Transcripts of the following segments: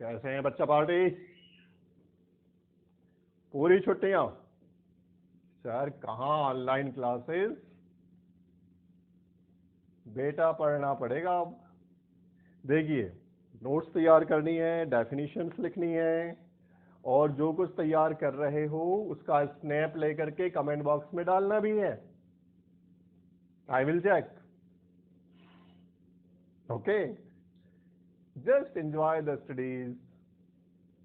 कैसे हैं बच्चा पार्टी? पूरी छुट्टियां? सर कहाँ ऑनलाइन क्लासेस? बेटा पढ़ना पड़ेगा अब। देखिए, नोट्स तैयार करनी है, डेफिनेशंस लिखनी है, और जो कुछ तैयार कर रहे हो उसका स्नैप लेकर के कमेंट बॉक्स में डालना भी है। I will check. Okay, just enjoy the studies.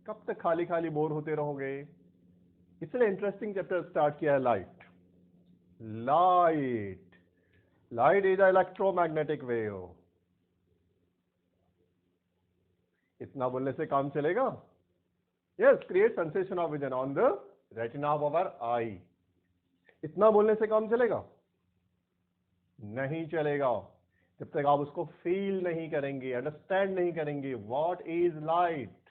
कब तक खाली खाली बोर होते रहोगे? इसलिए इंटरेस्टिंग चैप्टर स्टार्ट किया है, light. Light light is a electromagnetic wave. इतना बोलने से काम चलेगा? Yes, create sensation of vision on the retina of our eye. इतना बोलने से काम चलेगा? नहीं चलेगा जब तक आप उसको फील नहीं करेंगे, अंडरस्टैंड नहीं करेंगे। What is light?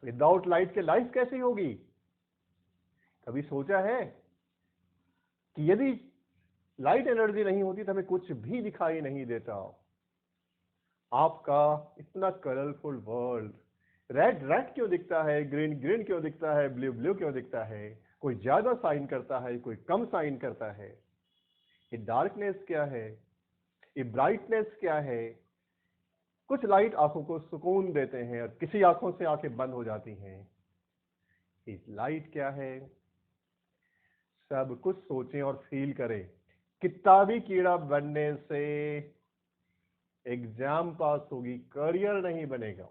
Without light के लाइफ कैसी होगी? कभी सोचा है कि यदि लाइट एनर्जी नहीं होती तो हमें कुछ भी दिखाई नहीं देता? आपका इतना कलरफुल वर्ल्ड, रेड रेड क्यों दिखता है, ग्रीन ग्रीन क्यों दिखता है, ब्लू ब्लू क्यों दिखता है? कोई ज्यादा साइन करता है, कोई कम साइन करता है। ये डार्कनेस क्या है, ये ब्राइटनेस क्या है? कुछ लाइट आंखों को सुकून देते हैं और किसी आंखों से आंखें बंद हो जाती हैं। ये लाइट क्या है? सब कुछ सोचें और फील करें। किताबी कीड़ा बनने से एग्जाम पास होगी, करियर नहीं बनेगा।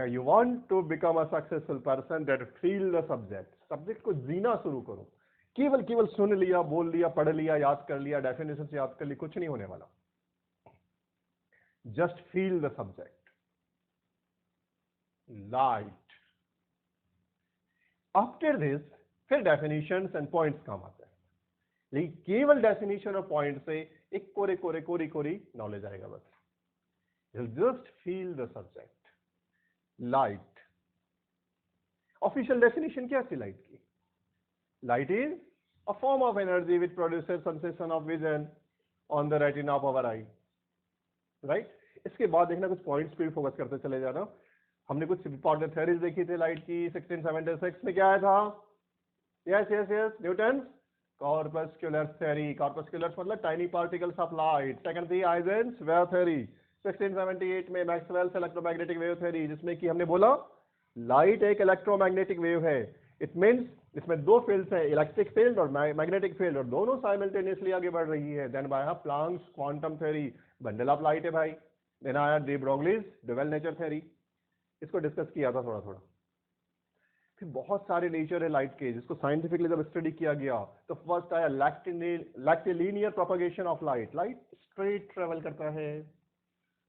You want to become a successful person that feel the subject. Subject को जीना शुरू करो। केवल केवल सुन लिया, बोल लिया, पढ़ लिया, याद कर लिया, डेफिनेशन से याद कर ली, कुछ नहीं होने वाला। Just feel the subject. Light. After this फिर डेफिनेशंस एंड पॉइंट्स काम आते हैं। लेकिन केवल डेफिनेशन और पॉइंट से एक कोरे कोरे कोरी कोरी नॉलेज आएगा बस। Just feel the subject. Light. Official definition क्या थी लाइट की? Light is a form of energy which produces sensation of vision on the retina of our eye. Right? इसके बाद देखना, कुछ पॉइंट्स पे फोकस करते चले जाना। हमने कुछ इंपॉर्टेंट थ्योरीज देखी थी लाइट की। 1676 में क्या आया था? Yes yes yes, Newton corpuscular theory. Corpuscular मतलब tiny particles of light. Second थी आइजेंस वेव थ्योरी 1678 में। मैक्सवेल्स इलेक्ट्रोमैग्नेटिक वेव थ्योरी, जिसमें कि हमने बोला लाइट एक इलेक्ट्रोमैग्नेटिक वेव है। इट मींस इसमें दो फील्ड्स हैं, इलेक्ट्रिक फील्ड और मैग्नेटिक फील्ड, और दोनों साइमल्टेनियसली आगे बढ़ रही है। Then by Planck's quantum theory, bundle of light है भाई। देन आया de Broglie's dual nature theory, इसको डिस्कस किया था थोड़ा थोड़ा। फिर बहुत सारे नेचर है लाइट के, जिसको साइंटिफिकली जब स्टडी किया गया तो फर्स्ट आया rectilinear propagation of light. Light straight travel करता है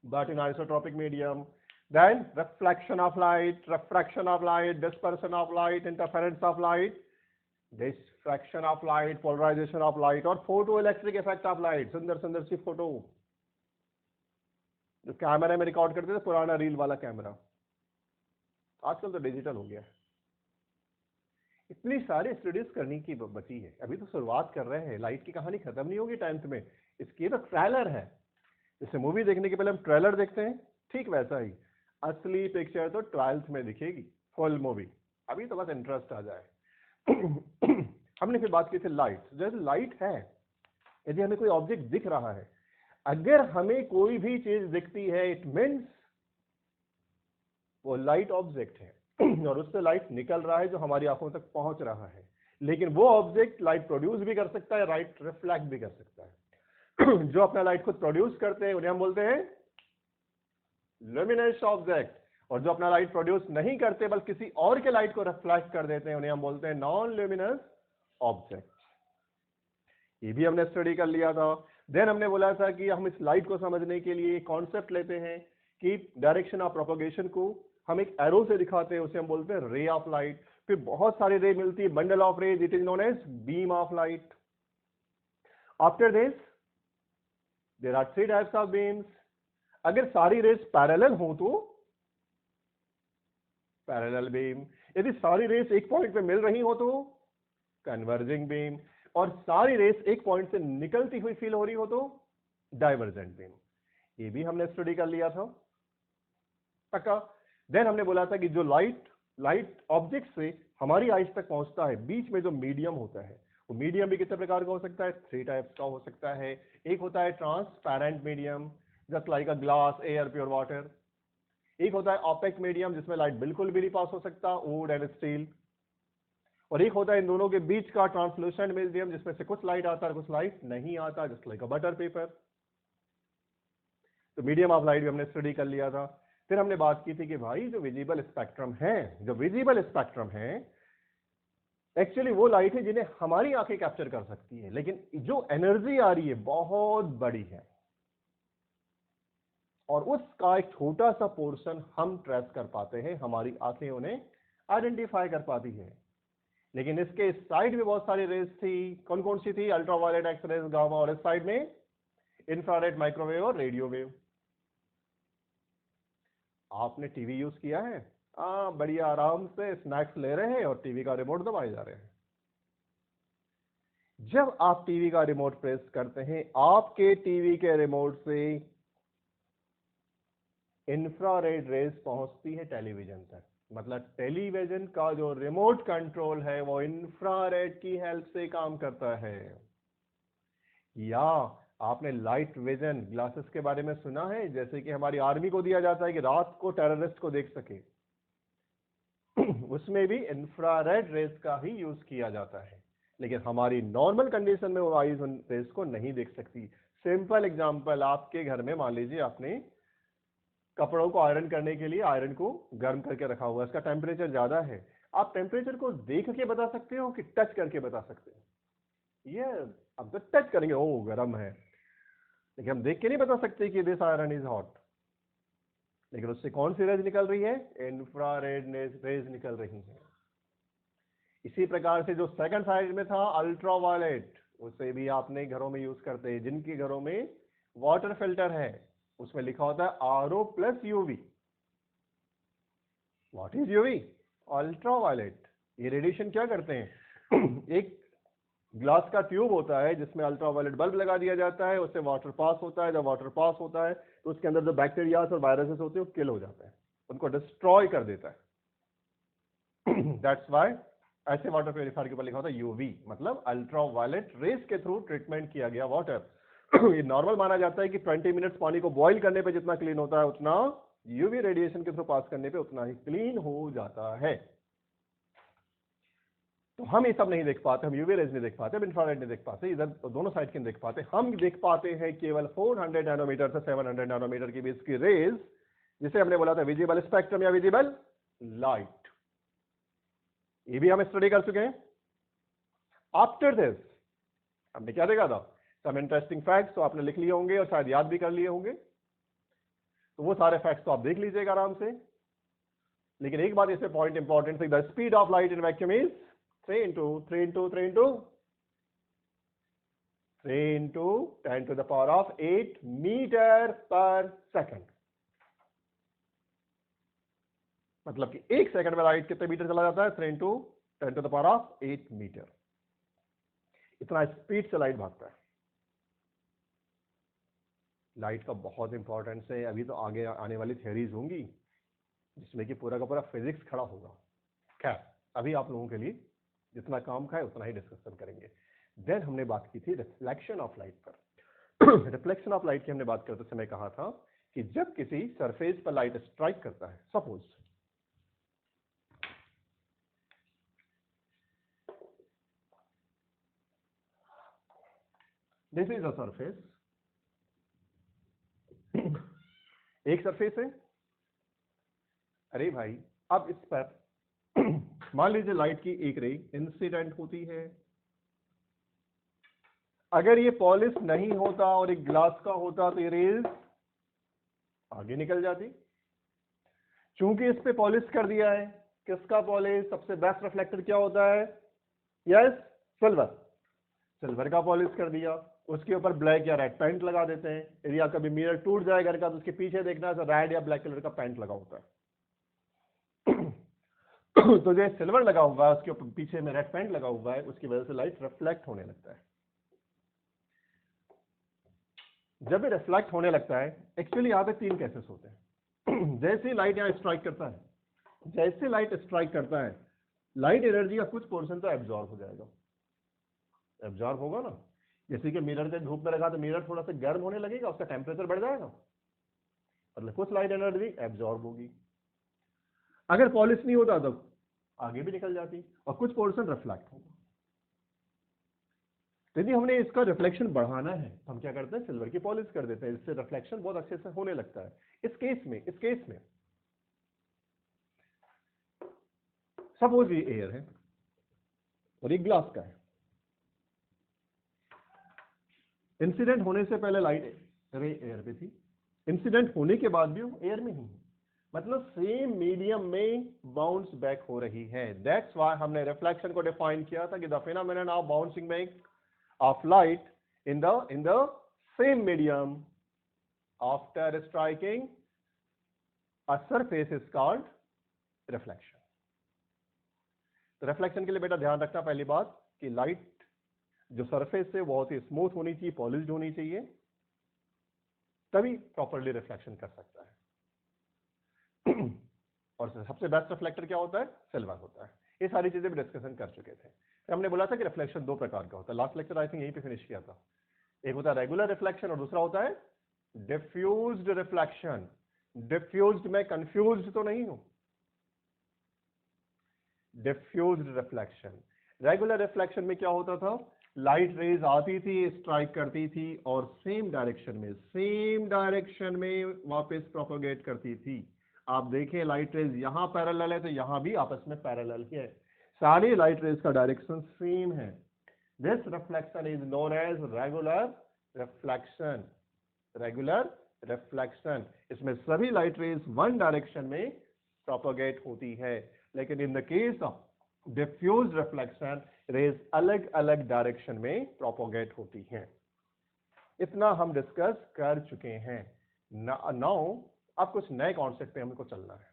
but in isotropic medium. Then reflection of light, refraction of light, dispersion of light, interference of light, diffraction of light, polarization of light, और photoelectric effect of light। सुंदर सुंदर सी photo जो कैमरे में record करते थे, पुराना रील वाला कैमरा, आजकल तो डिजिटल हो गया। इतनी सारी स्टडीज करने की बची है, अभी तो शुरुआत कर रहे हैं। लाइट की कहानी खत्म नहीं होगी 10th में। इसकी तो ट्रेलर है। जैसे मूवी देखने के पहले हम ट्रेलर देखते हैं, ठीक वैसा ही असली पिक्चर तो 12th में दिखेगी, फुल मूवी। अभी तो बस इंटरेस्ट आ जाए। हमने फिर बात की थी लाइट। जैसे लाइट है, यदि हमें कोई ऑब्जेक्ट दिख रहा है, अगर हमें कोई भी चीज दिखती है, इट मींस वो लाइट ऑब्जेक्ट है और उससे लाइट निकल रहा है जो हमारी आंखों तक पहुंच रहा है। लेकिन वो ऑब्जेक्ट लाइट प्रोड्यूस भी कर सकता है, लाइट रिफ्लेक्ट भी कर सकता है। जो अपना लाइट खुद प्रोड्यूस करते हैं उन्हें हम बोलते हैं लुमिनस ऑब्जेक्ट, और जो अपना लाइट प्रोड्यूस नहीं करते बल्कि किसी और के लाइट को रिफ्लेक्ट कर देते हैं उन्हें हम बोलते हैं नॉन लुमिनस ऑब्जेक्ट। ये भी हमने स्टडी कर लिया था। देन हमने बोला था कि हम इस लाइट को समझने के लिए कॉन्सेप्ट लेते हैं कि डायरेक्शन ऑफ प्रोपगेशन को हम एक एरो से दिखाते हैं, उसे हम बोलते हैं रे ऑफ लाइट। फिर बहुत सारी रे मिलती है, bundle of rays, it is known as beam of light. After this there are 3 types of beams. अगर सारी रेस पैरेलल हो तो पैरेलल बीम, यदि सारी रेस एक पॉइंट पे मिल रही हो तो कन्वर्जिंग बीम, और सारी रेस एक पॉइंट से निकलती हुई फील हो रही हो तो डाइवर्जेंट बीम। ये भी हमने स्टडी कर लिया था पक्का। देन हमने बोला था कि जो लाइट ऑब्जेक्ट से हमारी आइज तक पहुंचता है, बीच में जो मीडियम होता है, वो मीडियम भी कितने प्रकार का हो सकता है? 3 टाइप्स का हो सकता है। एक होता है transparent medium, just like a glass, air, pure water. एक होता है ऑपेक मीडियम, जिसमें लाइट बिल्कुल भी नहीं पास हो सकता, वुड एंड स्टील। और एक होता है इन दोनों के बीच का ट्रांसलूसेंट मीडियम, जिसमें से कुछ लाइट आता है कुछ लाइट नहीं आता, जस्ट लाइक अ बटर पेपर। तो मीडियम ऑफ लाइट भी हमने स्टडी कर लिया था। फिर हमने बात की थी कि भाई जो विजिबल स्पेक्ट्रम है, एक्चुअली वो लाइट है जिन्हें हमारी आंखें कैप्चर कर सकती है, लेकिन जो एनर्जी आ रही है बहुत बड़ी है, और उसका एक छोटा सा पोर्शन हम ट्रेस कर पाते हैं, हमारी आंखें उन्हें आइडेंटिफाई कर पाती है। लेकिन इसके इस साइड में बहुत सारी रेज थी, कौन कौन सी थी? अल्ट्रावायलेट, एक्सरेज, गामा, और इस साइड में इंफ्रारेड, माइक्रोवेव और रेडियो वेव। आपने टीवी यूज किया है? बढ़िया आराम से स्नैक्स ले रहे हैं और टीवी का रिमोट दबाए जा रहे हैं। जब आप टीवी का रिमोट प्रेस करते हैं, आपके टीवी के रिमोट से इंफ्रारेड रेज पहुंचती है टेलीविजन तक। मतलब टेलीविजन का जो रिमोट कंट्रोल है वो इंफ्रारेड की हेल्प से काम करता है। या आपने लाइट विजन ग्लासेस के बारे में सुना है? जैसे कि हमारी आर्मी को दिया जाता है कि रात को टेररिस्ट को देख सके, उसमें भी इंफ्रारेड रेज का ही यूज किया जाता है, लेकिन हमारी नॉर्मल कंडीशन में वो आईज उन रेज को नहीं देख सकती। सिंपल एग्जांपल, आपके घर में मान लीजिए आपने कपड़ों को आयरन करने के लिए आयरन को गर्म करके रखा हुआ है, इसका टेम्परेचर ज्यादा है। आप टेम्परेचर को देख के बता सकते हो कि टच करके बता सकते हो? ये अब तो टच करेंगे, ओ गर्म है, लेकिन हम देख के नहीं बता सकते कि दिस आयरन इज हॉट। लेकिन उससे कौन सी रेज निकल रही है? इंफ्रारेड रेज निकल रही है। इसी प्रकार से जो सेकंड साइड में था अल्ट्रावायलेट, उसे भी आपने घरों में यूज करते हैं। जिनके घरों में वाटर फिल्टर है, उसमें लिखा होता है RO plus UV. What is UV? Ultraviolet. ये रेडिएशन क्या करते हैं? एक ग्लास का ट्यूब होता है जिसमें अल्ट्रावायलेट बल्ब लगा दिया जाता है, उससे वाटर पास होता है। जब वाटर पास होता है तो उसके अंदर जो बैक्टीरिया और वायरसेस होते हैं वो किल हो जाते हैं, उनको डिस्ट्रॉय कर देता है। दैट्स व्हाई ऐसे वाटर प्यूरिफायर के ऊपर लिखा होता है यूवी, मतलब अल्ट्रावायलेट रेस के थ्रू ट्रीटमेंट किया गया वाटर। ये नॉर्मल माना जाता है कि 20 मिनट्स पानी को बॉईल करने पे जितना क्लीन होता है, उतना यूवी रेडिएशन के थ्रू पास करने पे उतना ही क्लीन हो जाता है। तो हम ये सब नहीं देख पाते, हम यूवी रेज नहीं देख पाते, हम इंफ्रारेड नहीं देख पाते, इधर तो दोनों साइड के नहीं देख पाते। हम देख पाते हैं केवल 400 नैनोमीटर से 700 नैनोमीटर के बीच की रेज, जिसे हमने बोला था विजिबल स्पेक्ट्रम या विजिबल लाइट। ये भी हम स्टडी कर चुके हैं। आफ्टर दिस हमने क्या देखा था? सम इंटरेस्टिंग फैक्ट्स, तो आपने लिख लिए होंगे और शायद याद भी कर लिए होंगे, तो वो सारे फैक्ट्स तो आप देख लीजिएगा आराम से। लेकिन एक बात इसमें पॉइंट इंपॉर्टेंट है, the speed of light in vacuum is 3 into 10 to the power of 8 metre per second. मतलब कि 1 सेकंड में लाइट कितने मीटर चला जाता है? 3 into 10 to the power of 8 metre. इतना स्पीड से लाइट भागता है। लाइट का बहुत इंपॉर्टेंस है। अभी तो आगे आने वाली थ्योरीज होंगी जिसमें कि पूरा का पूरा फिजिक्स खड़ा होगा। खैर, अभी आप लोगों के लिए जितना काम का है उतना ही डिस्कशन करेंगे। देन हमने बात की थी रिफ्लेक्शन ऑफ लाइट पर। रिफ्लेक्शन ऑफ लाइट की हमने बात करते समय कहा था कि जब किसी सरफेस पर लाइट स्ट्राइक करता है, suppose this is a surface, एक सरफेस है। अरे भाई, अब इस पर मान लीजिए लाइट की एक रे इंसिडेंट होती है। अगर ये पॉलिश नहीं होता और एक ग्लास का होता तो ये रेज आगे निकल जाती। चूंकि इस पे पॉलिश कर दिया है, किसका पॉलिश? सबसे बेस्ट रिफ्लेक्टर क्या होता है? Yes, silver. सिल्वर का पॉलिश कर दिया, उसके ऊपर ब्लैक या रेड पेंट लगा देते हैं। यदि आप कभी मिरर टूट जाए घर का तो उसके पीछे देखना है, रेड या ब्लैक कलर का पेंट लगा होता है। तो जो सिल्वर लगा हुआ है उसके ऊपर पीछे में रेड पेंट लगा हुआ है, उसकी वजह से लाइट रिफ्लेक्ट होने लगता है। जब ये रिफ्लेक्ट होने लगता है, एक्चुअली यहाँ पे 3 केसेस होते हैं। जैसे ही लाइट यहाँ स्ट्राइक करता है, जैसे लाइट स्ट्राइक करता है, लाइट एनर्जी का कुछ पोर्शन तो एब्जॉर्ब हो जाएगा, एब्जॉर्ब होगा ना। जैसे कि मिरर के धूप में लगा तो मिरर थोड़ा सा गर्म होने लगेगा, उसका टेम्परेचर बढ़ जाएगा, मतलब कुछ लाइट एनर्जी एब्जॉर्ब होगी। अगर पॉलिश नहीं होता तो आगे भी निकल जाती और कुछ पोर्शन रिफ्लेक्ट होगा। तो यदि हमने इसका रिफ्लेक्शन बढ़ाना है तो हम क्या करते हैं, सिल्वर की पॉलिश कर देते हैं, इससे रिफ्लेक्शन बहुत अच्छे से होने लगता है। इस केस में सपोज ये एयर है और ये ग्लास का है। इंसिडेंट होने से पहले लाइट रे एयर पे थी, इंसिडेंट होने के बाद भी वो एयर में ही है, मतलब सेम मीडियम में बाउंस बैक हो रही है। दैट्स व्हाई हमने रिफ्लेक्शन को डिफाइन किया था कि the phenomenon of bouncing back of light in the same medium after striking a surface is called reflection. तो रिफ्लेक्शन के लिए बेटा ध्यान रखना पहली बात कि लाइट जो सरफेस है बहुत ही स्मूथ होनी चाहिए, पॉलिश्ड होनी चाहिए, तभी प्रॉपर्ली रिफ्लेक्शन कर सकता है। और सबसे बेस्ट रिफ्लेक्टर क्या होता है, सिल्वर होता है। ये सारी चीजें भी डिस्कशन कर चुके थे। हमने बोला था कि रिफ्लेक्शन 2 प्रकार का होता है, लास्ट लेक्चर आई थिंक यहीं पे फिनिश किया था। एक होता है रेगुलर रिफ्लेक्शन और दूसरा होता है डिफ्यूज्ड रिफ्लेक्शन। डिफ्यूज्ड में कंफ्यूज्ड तो नहीं हूं, डिफ्यूज्ड रिफ्लेक्शन। रेगुलर रिफ्लेक्शन में क्या होता था, लाइट रेज आती थी, स्ट्राइक करती थी और सेम डायरेक्शन में वापस प्रोपोगेट करती थी। आप देखें लाइट रेज यहां पैरेलल है तो यहां भी आपस में पैरेलल है, सारी लाइट रेज का डायरेक्शन सेम है। This reflection is known as regular reflection. Regular reflection, इसमें सभी लाइट रेज वन डायरेक्शन में प्रोपोगेट होती है। लेकिन in the case of diffuse reflection, rays अलग अलग डायरेक्शन में प्रोपोगेट होती हैं। इतना हम डिस्कस कर चुके हैं। नाउ अब कुछ नए कॉन्सेप्ट पे हमको चलना है।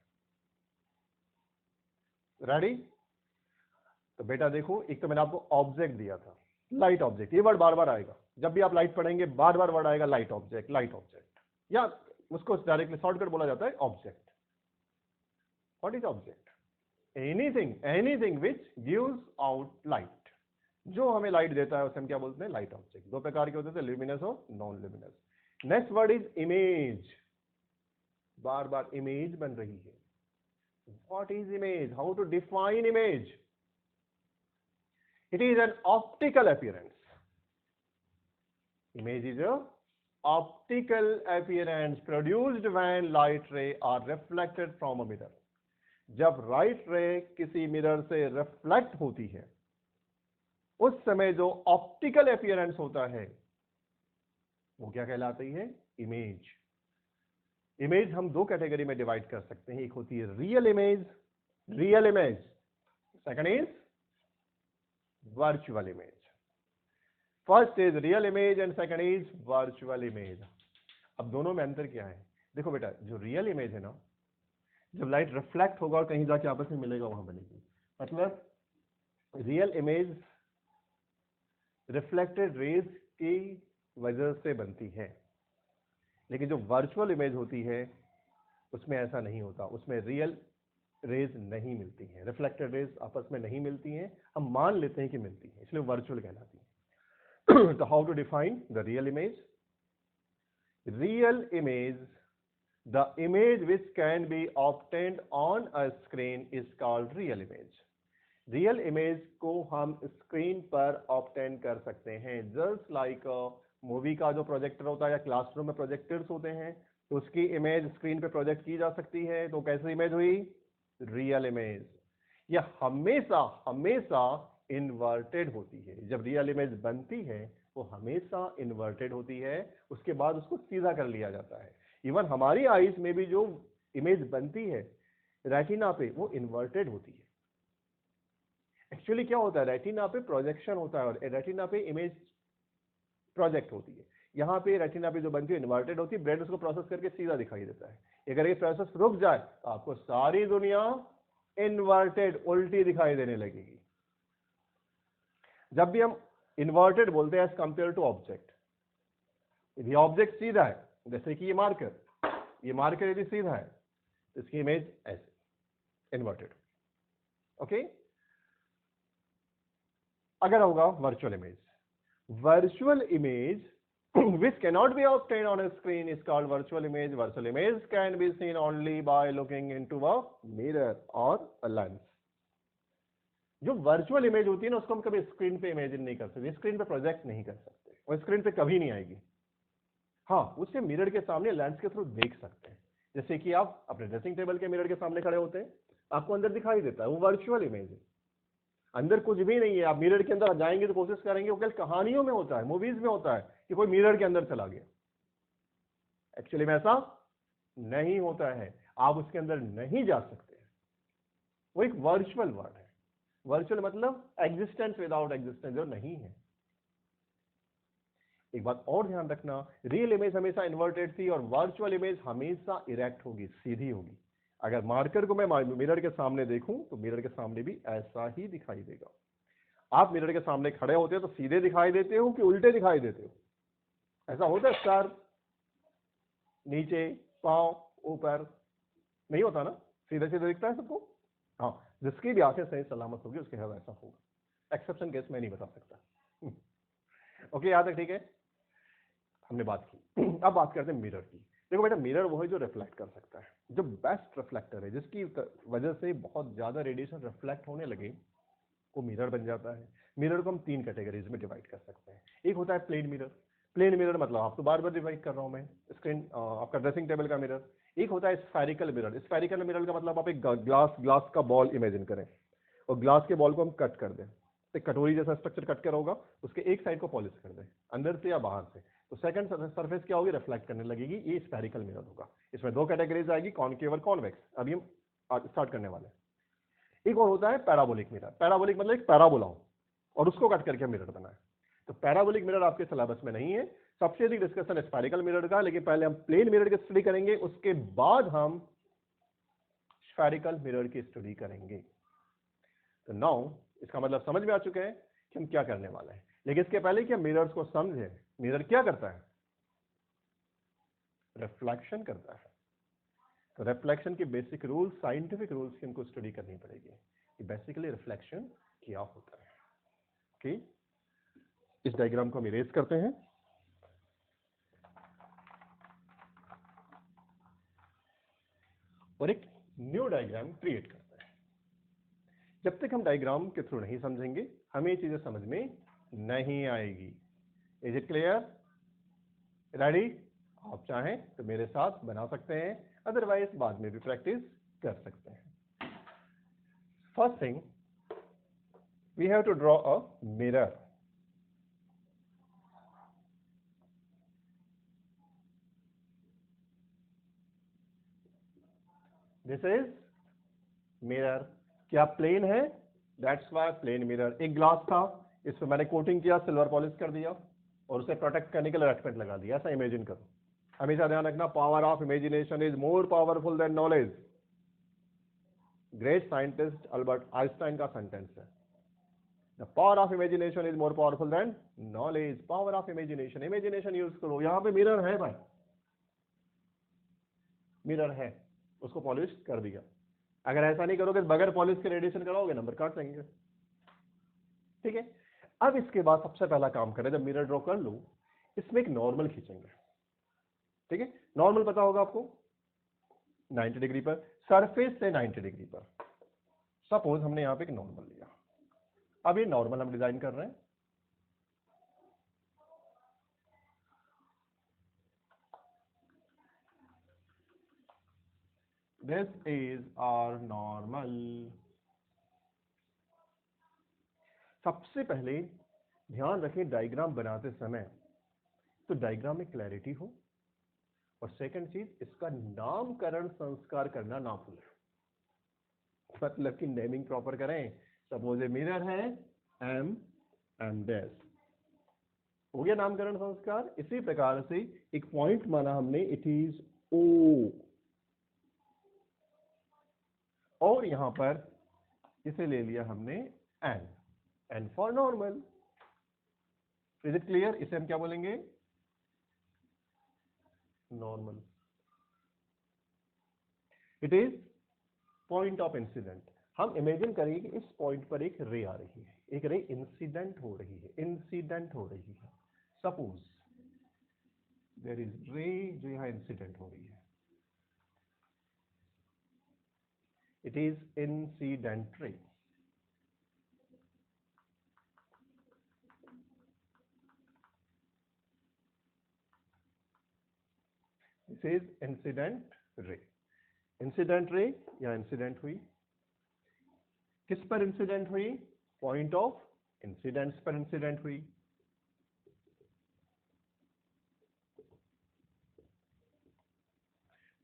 रेडी? तो बेटा देखो, एक तो मैंने आपको ऑब्जेक्ट दिया था, लाइट ऑब्जेक्ट। ये वर्ड बार बार आएगा, जब भी आप लाइट पढ़ेंगे बार बार वर्ड आएगा लाइट ऑब्जेक्ट, लाइट ऑब्जेक्ट, या उसको डायरेक्टली शॉर्टकट बोला जाता है object. What is object? Anything which gives out light, जो हमें लाइट देता है उसे हम क्या बोलते हैं, लाइट ऑब्जेक्ट। 2 प्रकार के होते थे, ल्यूमिनस और non luminous. Next word is image. बार बार इमेज बन रही है। What is image? How to define image? It is an optical appearance. Image is a optical appearance produced when light ray are reflected from a mirror. जब light रे किसी mirror से reflect होती है, उस समय जो ऑप्टिकल अपीयरेंस होता है वो क्या कहलाती है, इमेज। इमेज हम 2 कैटेगरी में डिवाइड कर सकते हैं, एक होती है real image, second is virtual image. First is real image and second is virtual image. अब दोनों में अंतर क्या है? देखो बेटा, जो रियल इमेज है ना, जब लाइट रिफ्लेक्ट होगा और कहीं जाके आपस में मिलेगा वहां बनेगी। मतलब रियल इमेज रिफ्लेक्टेड रेज की वजह से बनती है, लेकिन जो वर्चुअल इमेज होती है उसमें ऐसा नहीं होता, उसमें रियल रेज नहीं मिलती हैं, रिफ्लेक्टेड रेज आपस में नहीं मिलती हैं, हम मान लेते हैं कि मिलती हैं, इसलिए वर्चुअल कहलाती है। तो how to define the real image? Real image, the image which can be obtained on a screen is called real image. Real image को हम स्क्रीन पर ऑब्टेन कर सकते हैं, जस्ट लाइक मूवी का जो प्रोजेक्टर होता है या क्लासरूम में प्रोजेक्टर्स होते हैं, तो उसकी इमेज स्क्रीन पे प्रोजेक्ट की जा सकती है। तो कैसी इमेज हुई? Real image. यह हमेशा इन्वर्टेड होती है। जब रियल इमेज बनती है वो हमेशा इन्वर्टेड होती है, उसके बाद उसको सीधा कर लिया जाता है। इवन हमारी आईज में भी जो इमेज बनती है रेटिना पे, वो इन्वर्टेड होती है। एक्चुअली क्या होता है, रेटिना पे प्रोजेक्शन होता है और रेटिना पे इमेज प्रोजेक्ट होती है। यहाँ पे रेटिना पे जो बनती है इन्वर्टेड होती है, ब्रेन उसको प्रोसेस करके सीधा दिखाई देता है। अगर ये प्रोसेस रुक जाए तो आपको सारी दुनिया इन्वर्टेड, उल्टी दिखाई देने लगेगी। जब भी हम इन्वर्टेड बोलते हैं एज कंपेयर टू ऑब्जेक्ट, यदि ऑब्जेक्ट सीधा है, जैसे कि ये मार्कर यदि सीधा है तो इसकी इमेज ऐसे इन्वर्टेड। ओके, अगर होगा virtual image which cannot be obtained on a screen is called virtual image. Virtual image can be seen only by looking into a mirror or a lens. जो virtual image होती है ना, उसको हम कभी screen पे इमेजिन नहीं कर सकते, स्क्रीन पे प्रोजेक्ट नहीं कर सकते, और स्क्रीन पे कभी नहीं आएगी। हाँ, उसे मिरर के सामने लेंस के थ्रू देख सकते हैं। जैसे कि आप अपने ड्रेसिंग टेबल के मिरर के सामने खड़े होते हैं, आपको अंदर दिखाई देता है, वो वर्चुअल इमेज है। अंदर कुछ भी नहीं है, आप मिरर के अंदर जाएंगे तो कोशिश करेंगे, वो केवल कहानियों में होता है, मूवीज में होता है कि कोई मिरर के अंदर चला गया। एक्चुअली में ऐसा नहीं होता है, आप उसके अंदर नहीं जा सकते। वो एक वर्चुअल वर्ड है। वर्चुअल मतलब एग्जिस्टेंस विदाउट एग्जिस्टेंस, जो नहीं है। एक बात और ध्यान रखना, रियल इमेज हमेशा इन्वर्टेड थी और वर्चुअल इमेज हमेशा इरेक्ट होगी, सीधी होगी। अगर मार्कर को मैं मिरर के सामने देखूं तो मिरर के सामने भी ऐसा ही दिखाई देगा। आप मिरर के सामने खड़े होते हो तो सीधे दिखाई देते हो कि उल्टे दिखाई देते हो? ऐसा होता है, सर नीचे, पांव ऊपर, नहीं होता ना, सीधे सीधे दिखता है सबको। हाँ, जिसकी भी आंखें सही सलामत होगी उसके साथ ऐसा होगा। एक्सेप्शन केस में नहीं बता सकता। ओके, याद है, ठीक है, हमने बात की। अब बात करते हैं मिरर की। देखो बेटा, मिरर वो है जो रिफ्लेक्ट कर सकता है, जो बेस्ट रिफ्लेक्टर है, जिसकी वजह से बहुत ज्यादा रेडिएशन रिफ्लेक्ट होने लगे, वो मिरर बन जाता है। मिरर को हम 3 कैटेगरीज में डिवाइड कर सकते हैं। एक होता है प्लेन मिरर। प्लेन मिरर मतलब आपको बार बार डिवाइड कर रहा हूं मैं, स्क्रीन आपका ड्रेसिंग टेबल का मिरर। एक होता है स्फेरिकल मिरर। स्फेरिकल मिरर का मतलब आप एक ग्लास का बॉल इमेजिन करें और ग्लास के बॉल को हम कट कर दें, एक कटोरी जैसा स्ट्रक्चर कट कर होगा, उसके एक साइड को पॉलिश कर दें अंदर से या बाहर से, तो सेकंड सरफेस क्या होगी, रिफ्लेक्ट करने लगेगी। ये स्फेरिकल मिरर होगा। इसमें 2 कैटेगरीज आएगी, कॉनकेव और कॉन्वेक्स। अभी हम स्टार्ट करने वाले हैं। एक और होता है पैराबोलिक मिरर। पैराबोलिक मतलब एक पैराबोला हो और उसको कट करके मिरर बना है। तो पैराबोलिक मिरर आपके सिलेबस में नहीं है। सबसे अधिक डिस्कशन स्फेरिकल मिरर का, लेकिन पहले हम प्लेन मिरर की स्टडी करेंगे, उसके बाद हम स्फेरिकल मिरर की स्टडी करेंगे। तो नाउ इसका मतलब समझ में आ चुके हैं कि हम क्या करने वाले हैं। लेकिन इसके पहले कि हम मिरर्स को समझें, मिरर क्या करता है, रिफ्लेक्शन करता है। तो रिफ्लेक्शन के बेसिक रूल्स, साइंटिफिक रूल्स की हमको स्टडी करनी पड़ेगी कि बेसिकली रिफ्लेक्शन क्या होता है। ओके, इस डायग्राम को हम इरेज करते हैं और एक न्यू डायग्राम क्रिएट करते हैं। जब तक हम डायग्राम के थ्रू नहीं समझेंगे, हमें ये चीजें समझ में नहीं आएगी। Is it clear? रेडी? आप चाहें तो मेरे साथ बना सकते हैं, अदरवाइज बाद में भी प्रैक्टिस कर सकते हैं। First thing, we have to draw a mirror. This is mirror. क्या प्लेन है? That's why plane mirror. एक ग्लास था, इस पर मैंने कोटिंग किया, सिल्वर पॉलिश कर दिया और उसे प्रोटेक्ट करने के लिए रटपेंट लगा दिया। ऐसा इमेजिन करो। हमेशा ध्यान रखना, power of imagination is more powerful than knowledge. Great scientist Albert Einstein का सेंटेंस है, the power of imagination is more powerful than knowledge. Power of imagination, imagination use करो। यहां पे मिरर है भाई, मिरर है, उसको पॉलिश कर दिया। अगर ऐसा नहीं करोगे, बगैर पॉलिश के रेडिएशन कराओगे, नंबर काट देंगे। ठीक है, अब इसके बाद सबसे पहला काम करें, जब मिरर ड्रॉ कर लो, इसमें एक नॉर्मल खींचेंगे। ठीक है, नॉर्मल पता होगा आपको, 90 डिग्री पर, सरफेस से 90 डिग्री पर। सपोज हमने यहां पे एक नॉर्मल लिया। अब ये नॉर्मल हम डिजाइन कर रहे हैं। This is our normal. सबसे पहले ध्यान रखें, डायग्राम बनाते समय तो डायग्राम में क्लैरिटी हो, और सेकंड चीज, इसका नामकरण संस्कार करना ना भूलें। मतलब कि नेमिंग प्रॉपर करें। सपोज ए मिरर है एम एंड डैश, हो गया नामकरण संस्कार। इसी प्रकार से एक पॉइंट माना हमने, इट इज ओ, और यहां पर इसे ले लिया हमने N, N for normal. Is it clear? इसे हम क्या बोलेंगे, normal. It is point of incident. हम इमेजिन करेंगे कि इस पॉइंट पर एक रे आ रही है, एक रे इंसिडेंट हो रही है, इंसिडेंट हो रही है। सपोज देयर इज रे जो यहां इंसिडेंट हो रही है, it is incident ray. This is incident ray. Incident ray या इंसिडेंट हुई, किस पर इंसिडेंट हुई? पॉइंट ऑफ इंसिडेंस पर इंसिडेंट हुई।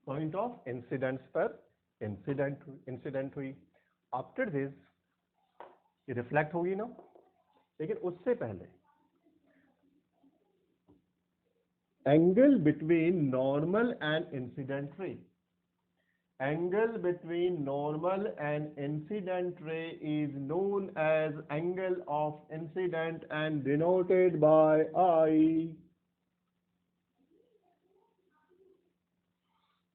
पॉइंट ऑफ इंसिडेंस पर इंसिडेंट हुई। आफ्टर दिस ये रिफ्लेक्ट होगी ना, लेकिन उससे पहले angle between normal and incident ray, angle between normal and incident ray is known as angle of incident and denoted by I.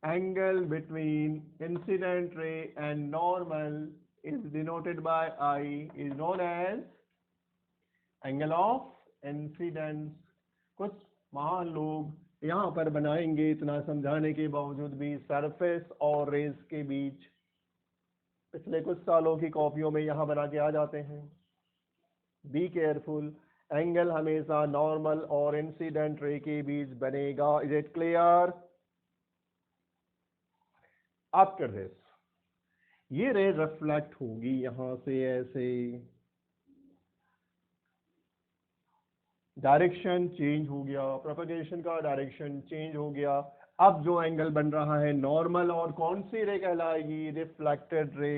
Angle between incident ray and normal is denoted by I, is known as angle of incidence. कुछ महान लोग यहां पर बनाएंगे इतना समझाने के बावजूद भी सरफेस और रेस के बीच पिछले कुछ सालों की कॉपियों में यहां बना के आ जाते हैं। बी केयरफुल, एंगल हमेशा नॉर्मल और इंसिडेंट रे के बीच बनेगा। Is it clear? After this ये रे रिफ्लेक्ट होगी यहां से ऐसे, डायरेक्शन चेंज हो गया, प्रोपगेशन का डायरेक्शन चेंज हो गया। अब जो एंगल बन रहा है नॉर्मल, और कौन सी रे कहलाएगी? Reflected ray.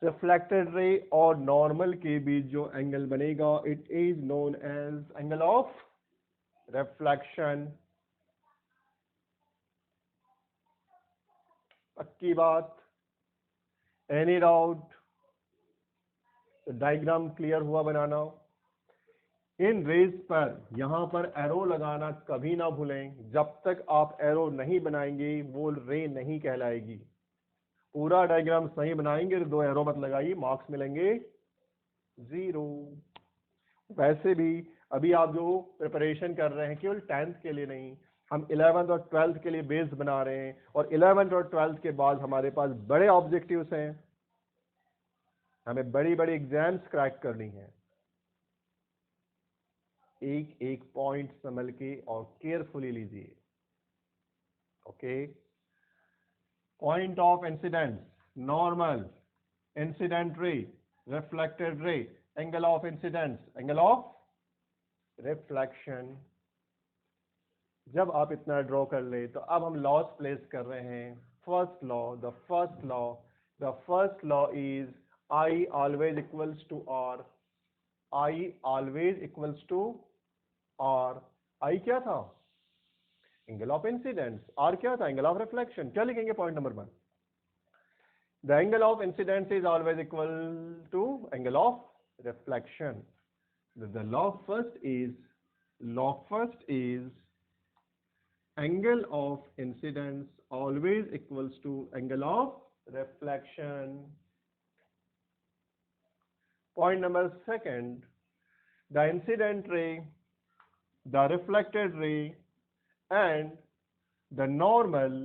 रिफ्लेक्टेड रे और नॉर्मल के बीच जो एंगल बनेगा, it is known as angle of reflection. पक्की बात? Any doubt? डायग्राम क्लियर हुआ बनाना। इन रेज पर यहां पर एरो लगाना कभी ना भूलें। जब तक आप एरो नहीं बनाएंगे वो रे नहीं कहलाएगी। पूरा डायग्राम सही बनाएंगे तो 2 एरो मत लगाइए, मार्क्स मिलेंगे 0। वैसे भी अभी आप जो प्रिपरेशन कर रहे हैं केवल 10th के लिए नहीं, हम 11th और 12th के लिए बेस बना रहे हैं, और 11th और 12th के बाद हमारे पास बड़े ऑब्जेक्टिव्स हैं, हमें बड़ी बड़ी एग्जाम्स क्रैक करनी है। एक एक पॉइंट संभल के और केयरफुली लीजिए। Okay, point of incidence, normal, incident ray, reflected ray, angle of incidence, angle of reflection. जब आप इतना ड्रॉ कर ले तो अब हम लॉस प्लेस कर रहे हैं। First law is I always equals to R। I always equals to R। I क्या था? Angle of incidence. R क्या था? Angle of reflection. क्या लिखेंगे point number 1? The angle of incidence is always equal to angle of reflection. The law first is angle of incidence always equals to angle of reflection. Point number 2, the incident ray, the reflected ray, and the normal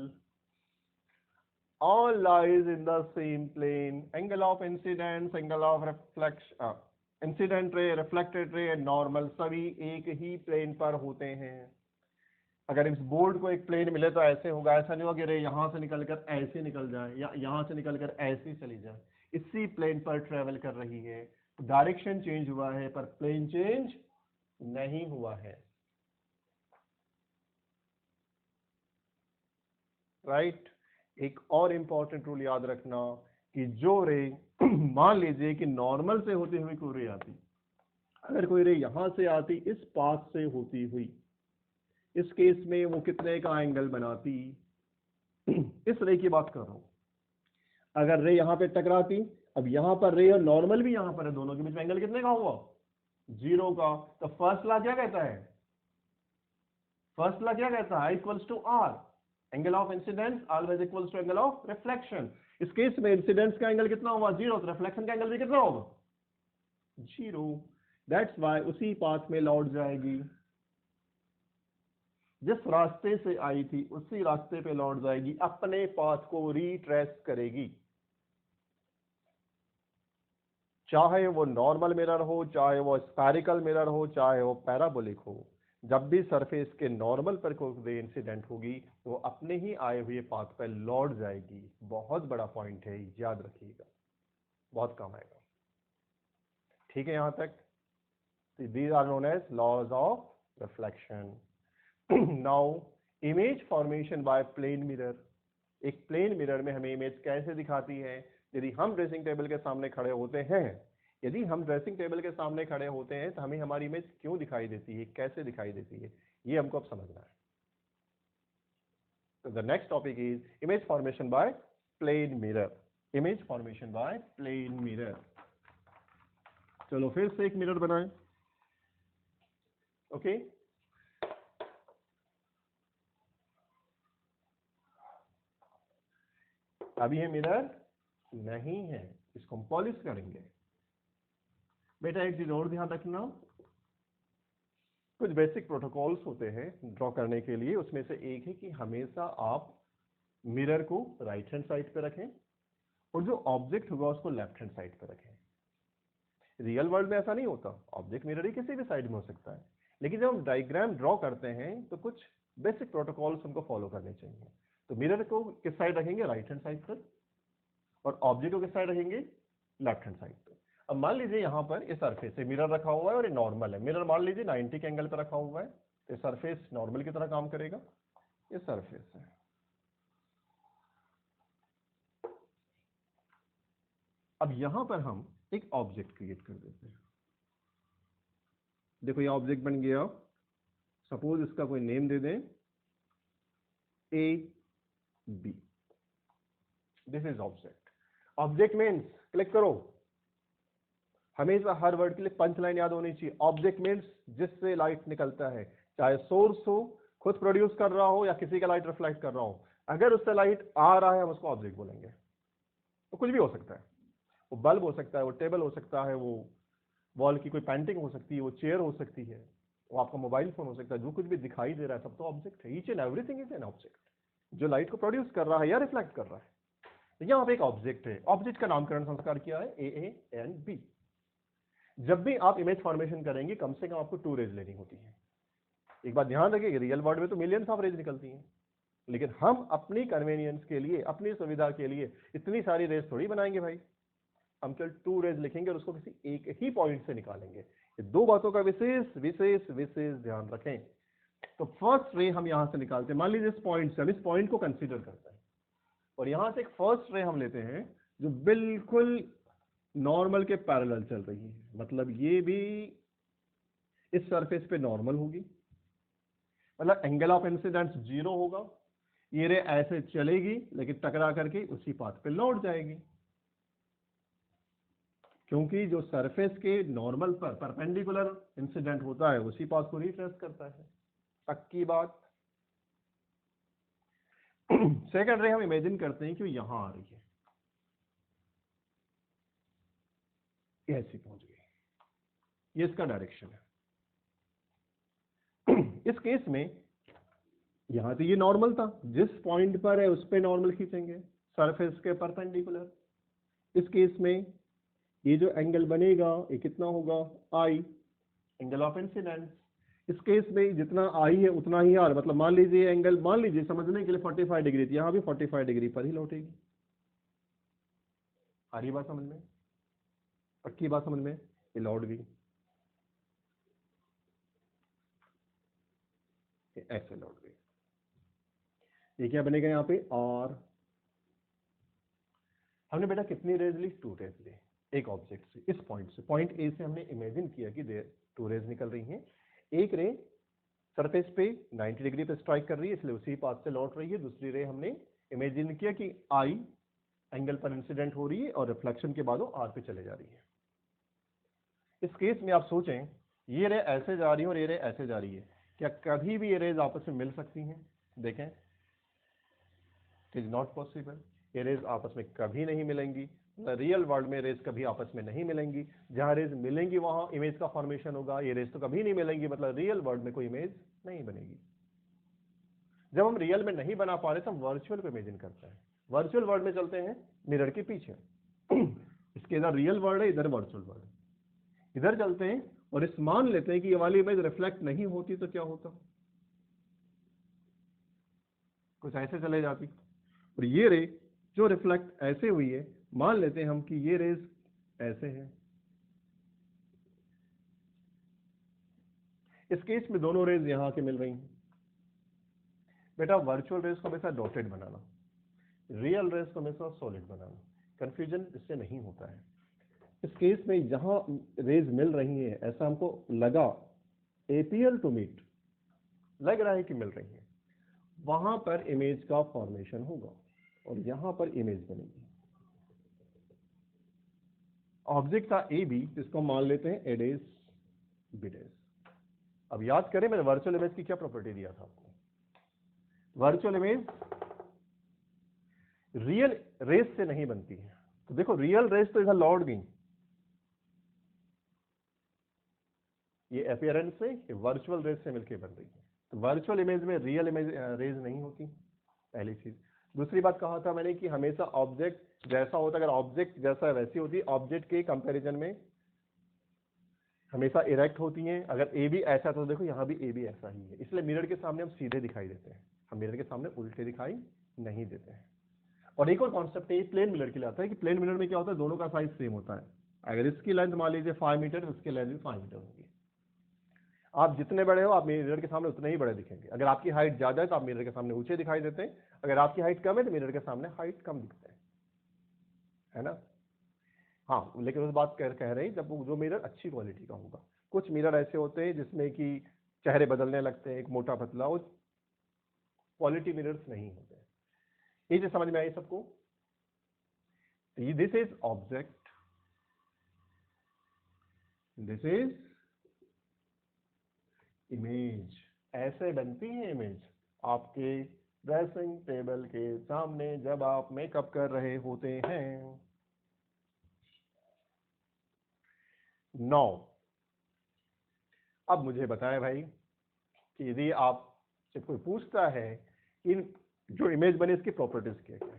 all lies in the same plane. Angle of incidence, angle of reflection, incident ray, reflected ray and normal सभी एक ही plane पर होते हैं। अगर इस board को एक plane मिले तो ऐसे होगा, ऐसा नहीं होगा कि रे यहां से निकलकर ऐसे निकल जाए या यहां से निकलकर ऐसे चली जाए। इसी प्लेन पर ट्रेवल कर रही है, डायरेक्शन चेंज हुआ है पर प्लेन चेंज नहीं हुआ है। राइट? एक और इंपॉर्टेंट रूल याद रखना कि जो रे मान लीजिए कि नॉर्मल से होती हुई कोई रे आती, अगर कोई रे यहां से आती इस पाथ से होती हुई, इस केस में वो कितने का एंगल बनाती? इस रे की बात कर रहा हूं। अगर रे यहां पे टकराती अब यहां पर रे और नॉर्मल भी यहां पर है, दोनों के बीच में एंगल कितने का हुआ? 0 का। तो फर्स्ट लॉ क्या कहता है? फर्स्ट लॉ क्या कहता है? Equals to r, angle of incidence always equals to angle of reflection. इस केस में इंसिडेंस का एंगल कितना हुआ? 0, तो रिफ्लेक्शन का एंगल भी कितना होगा? 0। दैट्स वाई उसी पाथ में लौट जाएगी, जिस रास्ते से आई थी उसी रास्ते पे लौट जाएगी, अपने पाथ को रिट्रेस करेगी। चाहे वो नॉर्मल मिरर हो, चाहे वो स्फेरिकल मिरर हो, चाहे वो पैराबोलिक हो, जब भी सरफेस के नॉर्मल पर कोई इंसिडेंट होगी तो अपने ही आए हुए पाथ पर लौट जाएगी। बहुत बड़ा पॉइंट है, याद रखिएगा, बहुत काम आएगा। ठीक है यहां तक? These are known as laws of reflection. Now image formation by plane mirror. एक प्लेन मिरर में हमें इमेज कैसे दिखाती है? यदि हम ड्रेसिंग टेबल के सामने खड़े होते हैं, यदि हम ड्रेसिंग टेबल के सामने खड़े होते हैं तो हमें हमारी इमेज क्यों दिखाई देती है, कैसे दिखाई देती है, ये हमको अब समझना है। तो the next topic is image formation by plane mirror. Image formation by plane mirror. चलो फिर से एक मिरर बनाएं। ओके, अभी ये मिरर नहीं है, इसको हम पॉलिश करेंगे। बेटा एक चीज और ध्यान रखना, कुछ बेसिक प्रोटोकॉल्स होते हैं ड्रॉ करने के लिए, उसमें से एक है कि हमेशा आप मिरर को राइट हैंड साइड पे रखें और जो ऑब्जेक्ट होगा उसको लेफ्ट हैंड साइड पे रखें। रियल वर्ल्ड में ऐसा नहीं होता, ऑब्जेक्ट मिरर ही किसी भी साइड में हो सकता है, लेकिन जब हम डायग्राम ड्रॉ करते हैं तो कुछ बेसिक प्रोटोकॉल्स हमको फॉलो करने चाहिए। तो मिरर को किस साइड रखेंगे? राइट हैंड साइड पर, और ऑब्जेक्ट को किस साइड रखेंगे? लेफ्ट हैंड साइड पर। अब मान लीजिए यहां पर इस सरफेस से मिरर रखा हुआ है और ये नॉर्मल है। मिरर मान लीजिए 90 के एंगल पर रखा हुआ है, तो सरफेस नॉर्मल की तरह काम करेगा। ये सरफेस है, अब यहां पर हम एक ऑब्जेक्ट क्रिएट कर देते हैं। देखो ये ऑब्जेक्ट बन गया, सपोज इसका कोई नेम दे दें A B. This is object. Object means, click करो, हमेशा हर वर्ड के लिए पंच लाइन याद होनी चाहिए। ऑब्जेक्ट मीन्स जिससे लाइट निकलता है, चाहे सोर्स हो, खुद प्रोड्यूस कर रहा हो, या किसी का लाइट रिफ्लेक्ट कर रहा हो, अगर उससे लाइट आ रहा है हम उसको ऑब्जेक्ट बोलेंगे। तो कुछ भी हो सकता है, वो बल्ब हो सकता है, वो टेबल हो सकता है, वो वॉल की कोई पेंटिंग हो सकती है, वो चेयर हो सकती है, वो आपका मोबाइल फोन हो सकता है। जो कुछ भी दिखाई दे रहा है सब तो ऑब्जेक्ट है। Each and everything is an object, जो लाइट को प्रोड्यूस कर रहा है या रिफ्लेक्ट कर रहा है। तो यहाँ पे एक ऑब्जेक्ट है, ऑब्जेक्ट का नामकरण संस्कार किया है ए एंड बी। जब भी आप इमेज फॉर्मेशन करेंगे कम से कम आपको 2 रेज लेनी होती है। एक बात ध्यान रखिए, रियल वर्ल्ड में तो मिलियंस ऑफ रेज निकलती हैं, लेकिन हम अपनी कन्वीनियंस के लिए, अपनी सुविधा के लिए इतनी सारी रेज थोड़ी बनाएंगे भाई। हम केवल 2 रेज लिखेंगे और उसको किसी एक ही पॉइंट से निकालेंगे। ये 2 बातों का विशेष विशेष विशेष ध्यान रखें। तो फर्स्ट रे हम यहां से निकालते हैं, मान लीजिए इस पॉइंट से, हम इस पॉइंट को कंसीडर करते हैं और यहां से एक फर्स्ट रे हम लेते हैं जो बिल्कुल नॉर्मल के पैरेलल चल रही है। मतलब ये भी इस सरफेस पे नॉर्मल होगी, मतलब एंगल ऑफ इंसिडेंस 0 होगा। ये रे ऐसे चलेगी लेकिन टकरा करके उसी पाथ पे लौट जाएगी, क्योंकि जो सरफेस के नॉर्मल पर परपेंडिकुलर इंसिडेंट होता है उसी पाथ को रिट्रेस करता है। पक्की बात। सेकंड रे हम इमेजिन करते हैं कि यहां आ रही है, ऐसी पहुंच गई, ये इसका डायरेक्शन है। इस केस में यहां तो ये नॉर्मल था, जिस पॉइंट पर है उस पे नॉर्मल खींचेंगे सरफेस के परपेंडिकुलर। इस केस में ये जो एंगल बनेगा ये कितना होगा? आई, एंगल ऑफ इंसिडेंस। इस केस में जितना आई है उतना ही आर, मतलब मान लीजिए एंगल, मान लीजिए समझने के लिए 45 डिग्री थी, यहां भी 45 डिग्री पर ही लौटेगी। आ रही बात समझ में? पक्की बात समझ में? ये लौट गई, ऐसे लौट गई। ये क्या बनेगा यहाँ पे? आर। हमने बेटा कितनी रेज ली? 2 रेज ली एक ऑब्जेक्ट से। इस पॉइंट से, पॉइंट ए से हमने इमेजिन किया कि 2 रेज निकल रही हैं। एक रे सरफेस पे 90 डिग्री पे स्ट्राइक कर रही है, इसलिए उसी पाथ से लौट रही है। दूसरी रे हमने इमेजिन किया कि आई एंगल पर इंसिडेंट हो रही है और रिफ्लेक्शन के बाद वो आर पे चले जा रही है। इस केस में आप सोचें, ये रे ऐसे जा रही है और ये रे ऐसे जा रही है, क्या कभी भी ये रेज आपस में मिल सकती हैं? देखें, इट इज नॉट पॉसिबल। ये रेज आपस में कभी नहीं मिलेंगी। रियल वर्ल्ड में रेज कभी आपस में नहीं मिलेंगी। जहां रेज मिलेंगी वहां इमेज का फॉर्मेशन होगा। ये रेज तो कभी नहीं मिलेंगी, मतलब रियल वर्ल्ड में कोई इमेज नहीं बनेगी। जब हम रियल में नहीं बना पा रहे तो हम वर्चुअल को इमेजिन करते हैं। वर्चुअल वर्ल्ड में चलते हैं मिरर के पीछे। इसके इधर रियल वर्ल्ड है, इधर वर्चुअल वर्ल्ड है। इधर चलते हैं और इस मान लेते हैं कि ये वाली इमेज रिफ्लेक्ट नहीं होती तो क्या होता, कुछ ऐसे चले जाती। और ये रे जो रिफ्लेक्ट ऐसे हुई है, मान लेते हैं हम कि ये रेज ऐसे है। इस केस में दोनों रेज यहां के मिल रही हैं। बेटा वर्चुअल रेज को हमेशा डॉटेड बनाना, रियल रेज को हमेशा सॉलिड बनाना, कंफ्यूजन इससे नहीं होता है। इस केस में जहां रेज मिल रही है, ऐसा हमको लगा, एपीयर टू मीट, लग रहा है कि मिल रही है, वहां पर इमेज का फॉर्मेशन होगा और यहां पर इमेज बनेगी। ऑब्जेक्ट था ए बी, जिसको मान लेते हैं एडेस बीडेस। अब याद करें मैंने वर्चुअल इमेज की क्या प्रॉपर्टी दिया था आपको। वर्चुअल इमेज रियल रेस से नहीं बनती है। तो देखो रियल रेस तो इधर लौट गई, ये अपीयरेंस से, ये वर्चुअल रेस से मिलकर बन रही है। तो वर्चुअल इमेज में रियल इमेज रेज नहीं होती, पहली चीज। दूसरी बात कहा था मैंने कि हमेशा ऑब्जेक्ट जैसा होता है, अगर ऑब्जेक्ट जैसा वैसी होती, ऑब्जेक्ट के कंपैरिजन में हमेशा इरेक्ट होती हैं। अगर ए भी ऐसा तो देखो यहाँ भी ए भी ऐसा ही है, इसलिए मिरर के सामने हम सीधे दिखाई देते हैं, हम मिरर के सामने उल्टे दिखाई नहीं देते हैं। और एक और कॉन्सेप्ट है प्लेन मिरर के लिए आता है कि प्लेन मिरर में क्या होता है, दोनों का साइज सेम होता है। अगर इसकी लेंथ मान लीजिए 5 मीटर, उसकी लेंथ भी 5 मीटर होगी। आप जितने बड़े हो आप मिरर के सामने उतने ही बड़े दिखेंगे। अगर आपकी हाइट ज्यादा है तो आप मिरर के सामने ऊंचे दिखाई देते हैं, अगर आपकी हाइट कम है तो मिरर के सामने हाइट कम दिखते हैं, है ना। हाँ, लेकिन उस बात कह रहे हैं जब जो मिरर अच्छी क्वालिटी का होगा। कुछ मिरर ऐसे होते हैं जिसमें कि चेहरे बदलने लगते हैं, एक मोटा पतला, वो क्वालिटी मिरर्स नहीं होते। ये चीज समझ में आई सबको? This is object, this is image. ऐसे बनती है इमेज आपके ड्रेसिंग टेबल के सामने जब आप मेकअप कर रहे होते हैं। नौ, अब मुझे बताएं भाई कि यदि आपसे कोई पूछता है कि जो इमेज बनी इसकी प्रॉपर्टीज क्या है,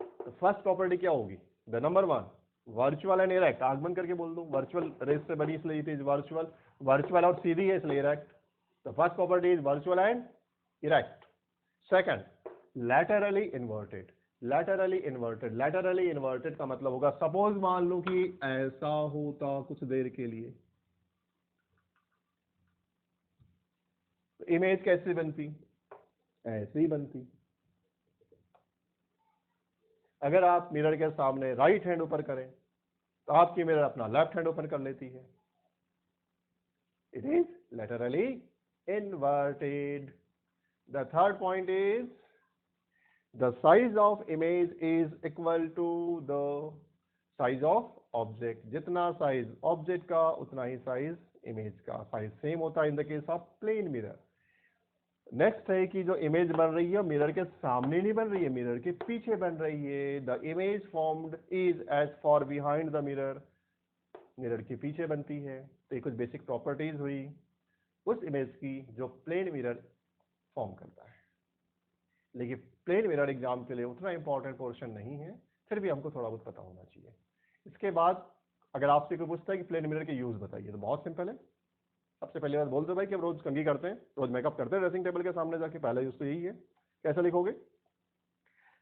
तो फर्स्ट प्रॉपर्टी क्या होगी? The number one, virtual and erect. आगमन करके बोल दूं, वर्चुअल रेस से बनी इसलिए इट इज वर्चुअल, वर्चुअल और सीधी है इसलिए इरेक्ट। तो first property is virtual and erect. Second, laterally inverted. Laterally inverted, laterally inverted का मतलब होगा, सपोज मान लो कि ऐसा होता कुछ देर के लिए, तो इमेज कैसे बनती? ऐसे ही बनती। अगर आप मिरर के सामने राइट हैंड ऊपर करें तो आपकी मिरर अपना लेफ्ट हैंड ओपन कर लेती है। It is laterally inverted. The third point is the size of image is equal to the size of object। जितना साइज ऑब्जेक्ट का उतना ही साइज इमेज का, साइज सेम होता है in the case of plane mirror. Next है कि जो इमेज बन रही है मिरर के सामने नहीं बन रही है, मिरर के पीछे बन रही है। The image formed is as far behind the mirror, mirror के पीछे बनती है। तो ये कुछ बेसिक प्रॉपर्टीज हुई उस इमेज की जो प्लेन मिरर फॉर्म करता है। लेकिन प्लेन मिरर एग्जाम के लिए उतना इंपॉर्टेंट पोर्शन नहीं है, फिर भी हमको थोड़ा बहुत पता होना चाहिए। इसके बाद अगर आपसे कोई पूछता है कि प्लेन मिरर के यूज बताइए, तो बहुत सिंपल है। सबसे पहले बात बोल दो भाई कि हम रोज कंघी करते हैं, रोज मेकअप करते हैं ड्रेसिंग टेबल के सामने जाके, पहला यूज तो यही है। कैसे लिखोगे?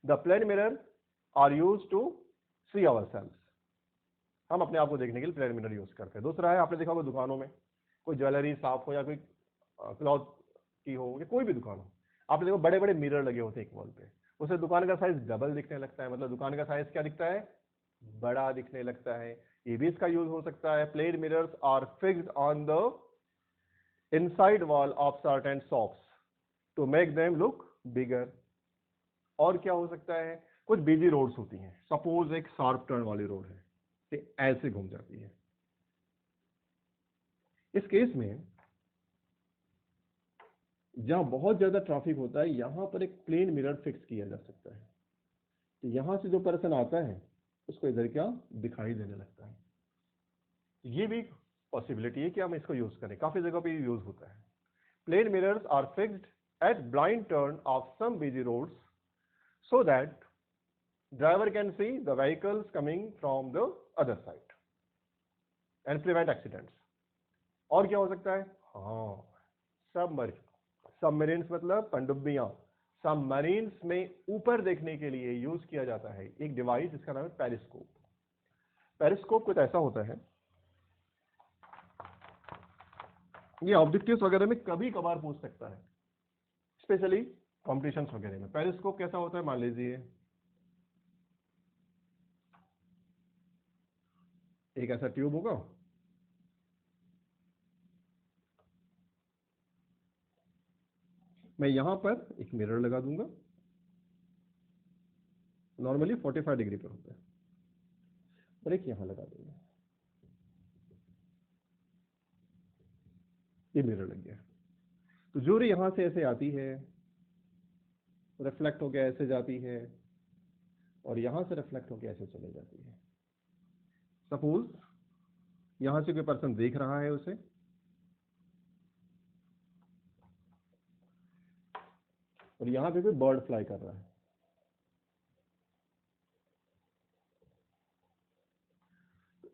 The plane mirror are use to see our self. हम अपने आप को देखने के लिए प्लेन मिरर यूज करते हैं। दूसरा है, आपने देखा होगा दुकानों में कोई ज्वेलरी शॉप हो या कोई क्लॉथ की हो या कोई भी दुकान हो, आपने देखो बड़े बड़े मिरर लगे होते हैं एक वॉल पे, उसे दुकान का साइज डबल दिखने लगता है, मतलब दुकान का साइज क्या दिखता है? बड़ा दिखने लगता है। ये भी इसका यूज हो सकता है। Plane mirrors are fixed on the inside wall of certain shops to make them look bigger. और क्या हो सकता है? कुछ बिजी रोड्स होती हैं, सपोज एक शार्प टर्न वाली रोड है, ये ऐसे घूम जाती है। इस केस में जहां बहुत ज्यादा ट्रैफिक होता है, यहां पर एक प्लेन मिरर फिक्स किया जा सकता है, तो यहां से जो पर्सन आता है उसको इधर क्या दिखाई देने लगता है। ये भी पॉसिबिलिटी है कि हम इसको यूज करें, काफी जगह पे यूज होता है। Plane mirrors are fixed at blind turn of some busy roads so that driver can see the vehicles coming from the other side and prevent accidents. और क्या हो सकता है? हाँ, सबमरीन्स मतलब पनडुब्बियां। सबमरीन्स में ऊपर देखने के लिए यूज किया जाता है एक डिवाइस जिसका नाम है पेरिस्कोप। पेरिस्कोप कुछ ऐसा होता है, ये ऑब्जेक्टिव्स वगैरह में कभी कभार पूछ सकता है, स्पेशली कॉम्पिटिशन्स वगैरह में। पेरिस्कोप कैसा होता है? मान लीजिए एक ऐसा ट्यूब होगा, मैं यहां पर एक मिरर लगा दूंगा, नॉर्मली 45 डिग्री पर होता है, और एक यहां लगा दूंगा, ये मिरर लग गया। तो जो रे यहां से ऐसे आती है, रिफ्लेक्ट होकर ऐसे जाती है, और यहां से रिफ्लेक्ट होकर ऐसे चले जाती है। सपोज यहां से कोई पर्सन देख रहा है उसे, और यहां पे कोई बर्ड फ्लाई कर रहा है,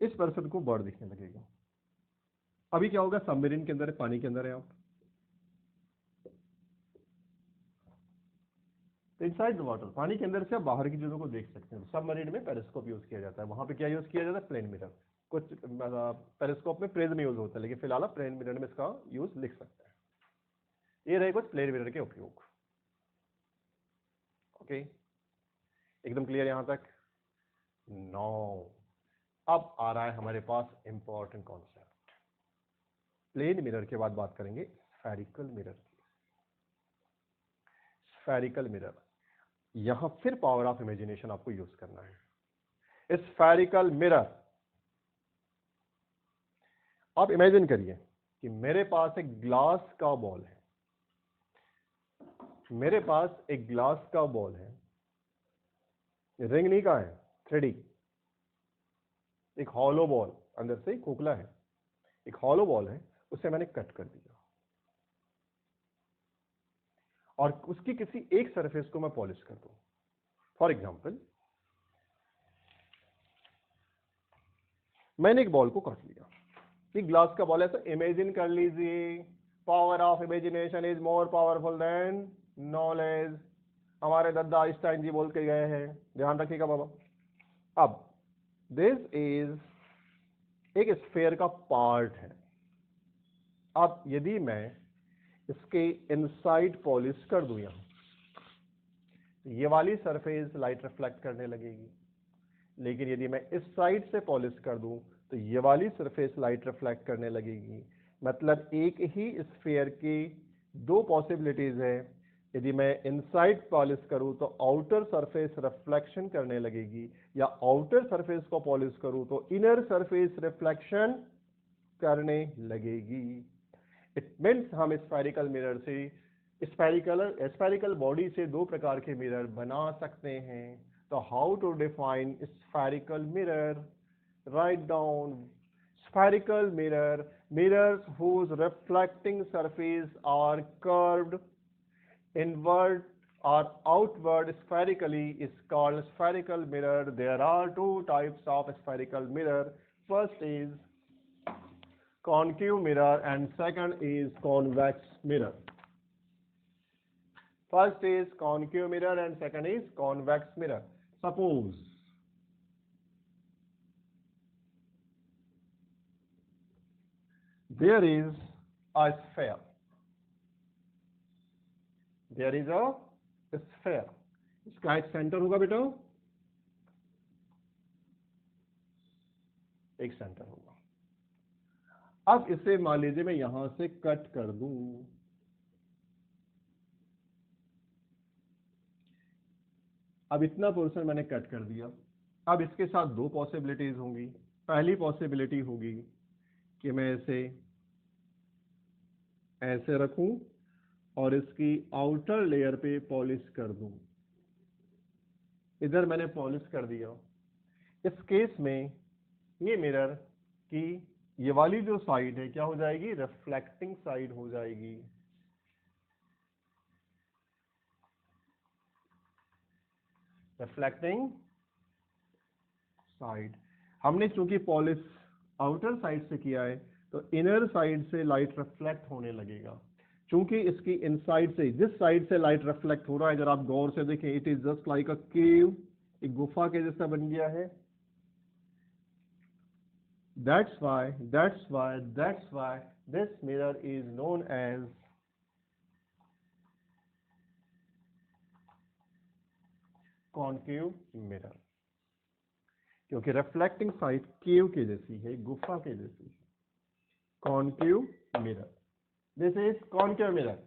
इस पर्सन को बर्ड दिखने लगेगा। अभी क्या होगा? सबमरीन के अंदर है, पानी के अंदर है आप, इनसाइड द वाटर, पानी के अंदर से आप बाहर की चीजों को देख सकते हैं। सबमरीन में पेरिस्कोप यूज किया जाता है। वहां पे क्या यूज किया जाता है? Plane mirror. कुछ पेरिस्कोप में प्रिज्म यूज होता है, लेकिन फिलहाल आप प्लेन मिरर में इसका यूज लिख सकते हैं। ये रहे कुछ प्लेन मिरर के उपयोग। ओके, एकदम क्लियर यहां तक? नो, अब आ रहा है हमारे पास इंपॉर्टेंट कॉन्सेप्ट। प्लेन मिरर के बाद बात करेंगे स्फेरिकल मिरर की। स्फेरिकल मिरर, यहां फिर पावर ऑफ इमेजिनेशन आपको यूज करना है। स्फेरिकल मिरर, आप इमेजिन करिए कि मेरे पास एक ग्लास का बॉल है, मेरे पास एक ग्लास का बॉल है, रिंग नहीं का है, 3D, एक हॉलो बॉल, अंदर से खोखला है, एक हॉलो बॉल है, उसे मैंने कट कर दिया और उसकी किसी एक सरफेस को मैं पॉलिश कर दूं। फॉर एग्जाम्पल, मैंने एक बॉल को काट लिया, एक ग्लास का बॉल है, ऐसा इमेजिन कर लीजिए। Power of imagination is more powerful than knowledge, हमारे दादा आइंस्टाइन जी बोल के गए हैं, ध्यान रखिएगा बाबा। अब दिस इज एक स्फेयर का पार्ट है। अब यदि मैं इसके इनसाइड पॉलिश कर दूं, यहां ये वाली सरफेस लाइट रिफ्लेक्ट करने लगेगी, लेकिन यदि मैं इस साइड से पॉलिश कर दूं तो ये वाली सरफेस लाइट रिफ्लेक्ट करने लगेगी। मतलब एक ही स्फेयर की दो पॉसिबिलिटीज है। यदि मैं इनसाइड पॉलिश करूं तो आउटर सरफेस रिफ्लेक्शन करने लगेगी, या आउटर सरफेस को पॉलिश करूं तो इनर सरफेस रिफ्लेक्शन करने लगेगी। इट मीन्स हम स्फेरिकल मिरर से स्फेरिकल बॉडी से दो प्रकार के मिरर बना सकते हैं। तो how to define spherical mirror? Write down spherical mirror, mirrors whose reflecting surface are curved inward or outward spherically is called spherical mirror. There are two types of spherical mirror. First is concave mirror and second is convex mirror. First is concave mirror and second is convex mirror. Suppose there is a sphere. There is a sphere. इसका एक centre होगा बेटा, एक centre होगा। अब इसे मान लीजिए मैं यहां से कट कर दूं, अब इतना पोर्शन मैंने कट कर दिया। अब इसके साथ दो पॉसिबिलिटीज होंगी। पहली पॉसिबिलिटी होगी कि मैं इसे ऐसे रखूं और इसकी आउटर लेयर पे पॉलिश कर दूं। इधर मैंने पॉलिश कर दिया। इस केस में ये मिरर की ये वाली जो साइड है क्या हो जाएगी, रिफ्लेक्टिंग साइड हो जाएगी। Reflecting side. हमने चूंकि पॉलिश आउटर साइड से किया है तो इनर साइड से लाइट रिफ्लेक्ट होने लगेगा। चूंकि इसकी इनसाइड से, जिस साइड से लाइट रिफ्लेक्ट हो रहा है, अगर आप गौर से देखें, it is just like a cave, एक गुफा के जैसा बन गया है। That's why this mirror is known as concave mirror, क्योंकि रिफ्लेक्टिंग साइड केव के जैसी है, गुफा के जैसी है। Concave mirror, this is concave mirror.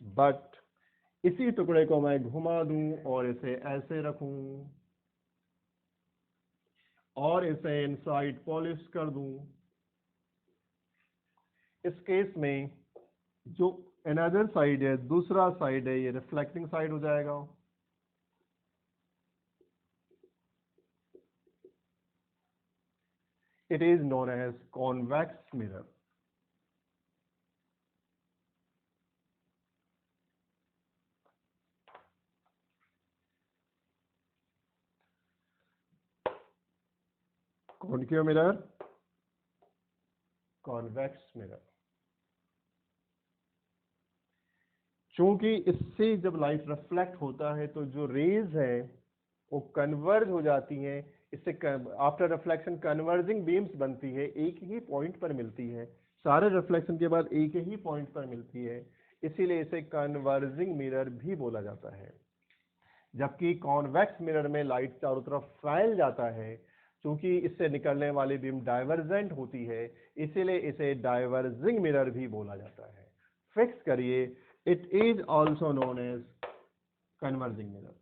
But इसी टुकड़े को मैं घुमा दूं और इसे ऐसे रखूं और इसे इनसाइड पॉलिश कर दूं। इस केस में जो अनदर साइड है, दूसरा साइड है, ये रिफ्लेक्टिंग साइड हो जाएगा। It is known as convex mirror. Concave mirror, convex mirror. चूंकि इससे जब लाइट रिफ्लेक्ट होता है तो जो रेज है वो कन्वर्ज हो जाती हैं। इससे आफ्टर रिफ्लेक्शन कन्वर्जिंग बीम्स बनती है, एक ही पॉइंट पर मिलती है। सारे रिफ्लेक्शन के बाद एक ही पॉइंट पर मिलती है, इसीलिए इसे कन्वर्जिंग मिरर भी बोला जाता है। जबकि कॉन्वेक्स मिरर में लाइट चारों तरफ फैल जाता है, क्योंकि इससे निकलने वाली बीम डाइवर्जेंट होती है, इसीलिए इसे डाइवर्जिंग मिरर भी बोला जाता है। फिक्स करिए, it is also known as converging mirror.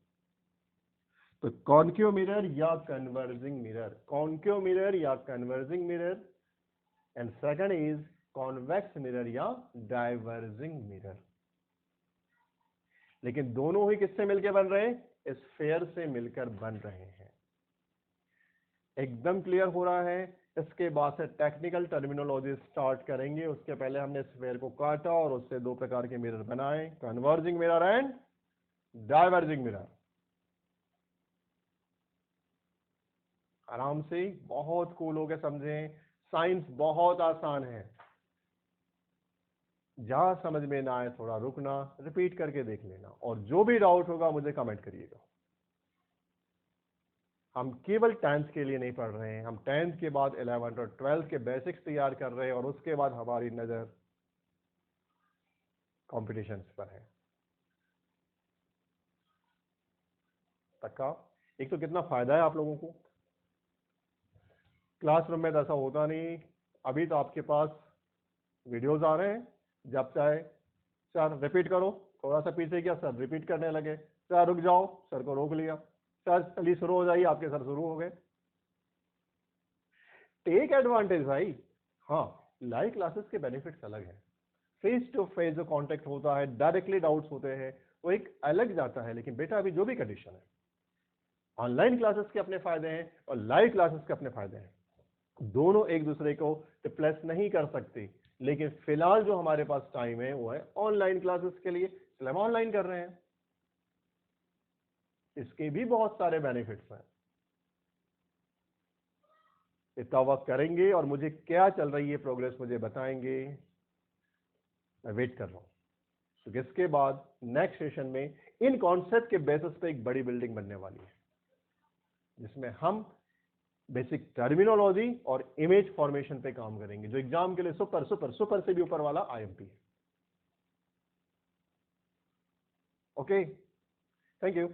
तो कॉन्केव मिरर या कन्वर्जिंग मिरर, कॉन्केव मिरर या converging mirror, and second is convex mirror या डाइवर्जिंग मिरर। लेकिन दोनों ही किससे मिलकर बन रहे हैं, स्फीयर से मिलकर बन रहे हैं। एकदम क्लियर हो रहा है। इसके बाद से टेक्निकल टर्मिनोलॉजी स्टार्ट करेंगे। उसके पहले हमने स्फीयर को काटा और उससे दो प्रकार के मिरर बनाए, converging mirror and diverging mirror. आराम से, बहुत कूल हो के समझें, साइंस बहुत आसान है। जहां समझ में ना आए थोड़ा रुकना, रिपीट करके देख लेना, और जो भी डाउट होगा मुझे कमेंट करिएगा। हम केवल 10th के लिए नहीं पढ़ रहे हैं, हम 10th के बाद 11th और 12th के बेसिक्स तैयार कर रहे हैं, और उसके बाद हमारी नजर कॉम्पिटिशन्स पर है। पक्का? एक तो कितना फायदा है आप लोगों को, क्लासरूम में तो ऐसा होता नहीं। अभी तो आपके पास वीडियोस आ रहे हैं, जब चाहे सर रिपीट करो, थोड़ा सा पीछे गया सर रिपीट करने लगे, सर रुक जाओ, सर को रोक लिया, सर चलिए शुरू हो जाइए, आपके सर शुरू हो गए। टेक एडवांटेज भाई। हाँ, लाइव क्लासेस के बेनिफिट्स अलग हैं। फेस टू फेस जो कांटेक्ट होता है, डायरेक्टली डाउट्स होते हैं, वो एक अलग जाता है। लेकिन बेटा अभी जो भी कंडीशन है, ऑनलाइन क्लासेस के अपने फायदे हैं और लाइव क्लासेस के अपने फायदे हैं। दोनों एक दूसरे को रिप्लेस नहीं कर सकती, लेकिन फिलहाल जो हमारे पास टाइम है वो है ऑनलाइन क्लासेस के लिए, इसलिए हम ऑनलाइन कर रहे हैं। इसके भी बहुत सारे बेनिफिट्स हैं। इतना वक्त करेंगे और मुझे क्या चल रही है प्रोग्रेस मुझे बताएंगे। मैं वेट कर रहा हूं। तो इसके बाद नेक्स्ट सेशन में इन कॉन्सेप्ट के बेसिस पे एक बड़ी बिल्डिंग बनने वाली है, जिसमें हम बेसिक टर्मिनोलॉजी और इमेज फॉर्मेशन पे काम करेंगे, जो एग्जाम के लिए सुपर सुपर सुपर से भी ऊपर वाला आईएमपी है। Okay, thank you.